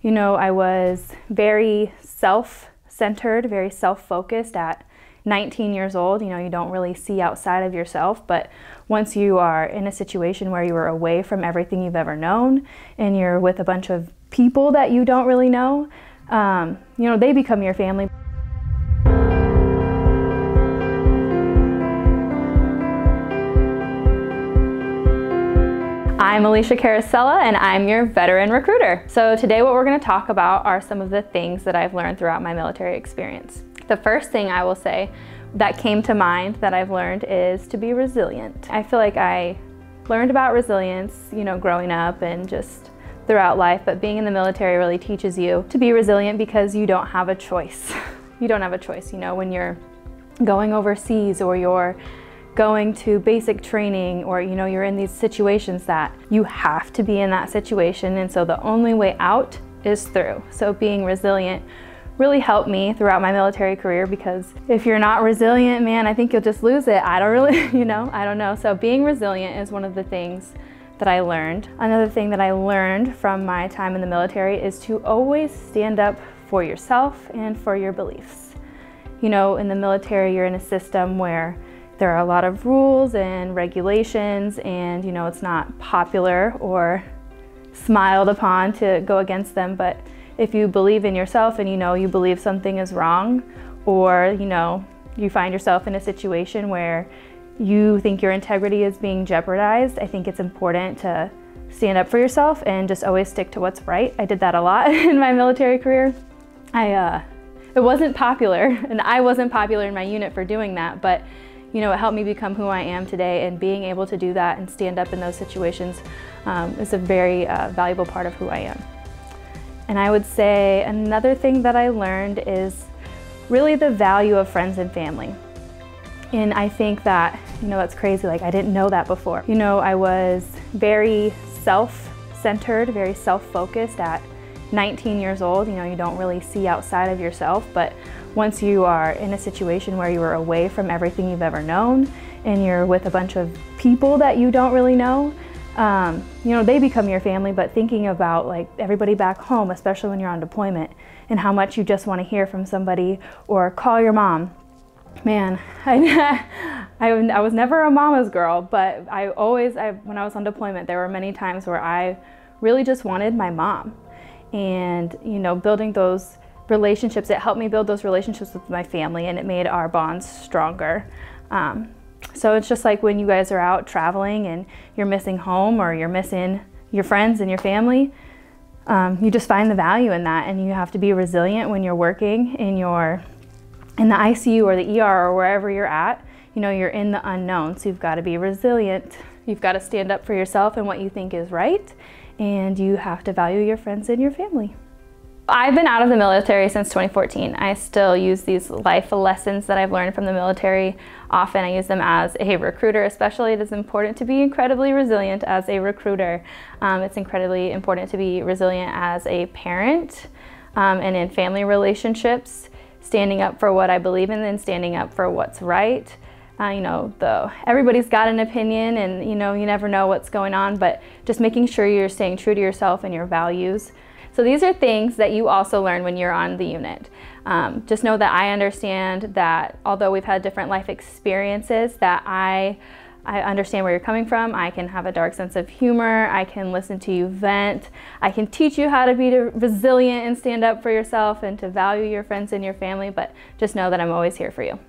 You know, I was very self-centered, very self-focused at 19 years old. You know, you don't really see outside of yourself, but once you are in a situation where you are away from everything you've ever known and you're with a bunch of people that you don't really know, you know, they become your family. I'm Alicia and I'm your veteran recruiter. So today what we're going to talk about are some of the things that I've learned throughout my military experience. The first thing I will say that came to mind that I've learned is to be resilient. I feel like I learned about resilience, you know, growing up and just throughout life, but being in the military really teaches you to be resilient because you don't have a choice. You don't have a choice, you know, when you're going overseas or you're going to basic training, or you know, you're in these situations that you have to be in that situation, and so the only way out is through. So being resilient really helped me throughout my military career, because if you're not resilient, man, I think you'll just lose it. I don't really, you know, I don't know. So being resilient is one of the things that I learned. Another thing that I learned from my time in the military is to always stand up for yourself and for your beliefs. You know, in the military, you're in a system where there are a lot of rules and regulations, and you know, it's not popular or smiled upon to go against them. But if you believe in yourself and you know you believe something is wrong, or you know, you find yourself in a situation where you think your integrity is being jeopardized, I think it's important to stand up for yourself and just always stick to what's right. I did that a lot in my military career. It wasn't popular, and I wasn't popular in my unit for doing that, but you know, it helped me become who I am today, and being able to do that and stand up in those situations is a very valuable part of who I am. And I would say another thing that I learned is really the value of friends and family. And I think that, you know, that's crazy, like I didn't know that before. You know, I was very self-centered, very self-focused at 19 years old. You know, you don't really see outside of yourself, but once you are in a situation where you are away from everything you've ever known and you're with a bunch of people that you don't really know, you know, they become your family. But thinking about like everybody back home, especially when you're on deployment, and how much you just want to hear from somebody or call your mom. Man, I was never a mama's girl, but when I was on deployment, there were many times where I really just wanted my mom. And you know, building those relationships, it helped me build those relationships with my family, and it made our bonds stronger. So it's just like when you guys are out traveling and you're missing home, or you're missing your friends and your family, you just find the value in that, and you have to be resilient when you're working in the ICU or the ER or wherever you're at. You know, you're in the unknown, so you've got to be resilient. You've got to stand up for yourself and what you think is right, and you have to value your friends and your family. I've been out of the military since 2014. I still use these life lessons that I've learned from the military. Often I use them as a recruiter, especially. It is important to be incredibly resilient as a recruiter. It's incredibly important to be resilient as a parent, and in family relationships, standing up for what I believe in and standing up for what's right. You know, everybody's got an opinion, and you know, you never know what's going on, but just making sure you're staying true to yourself and your values. So these are things that you also learn when you're on the unit. Just know that I understand that although we've had different life experiences, that I understand where you're coming from. I can have a dark sense of humor. I can listen to you vent. I can teach you how to be resilient and stand up for yourself and to value your friends and your family, but just know that I'm always here for you.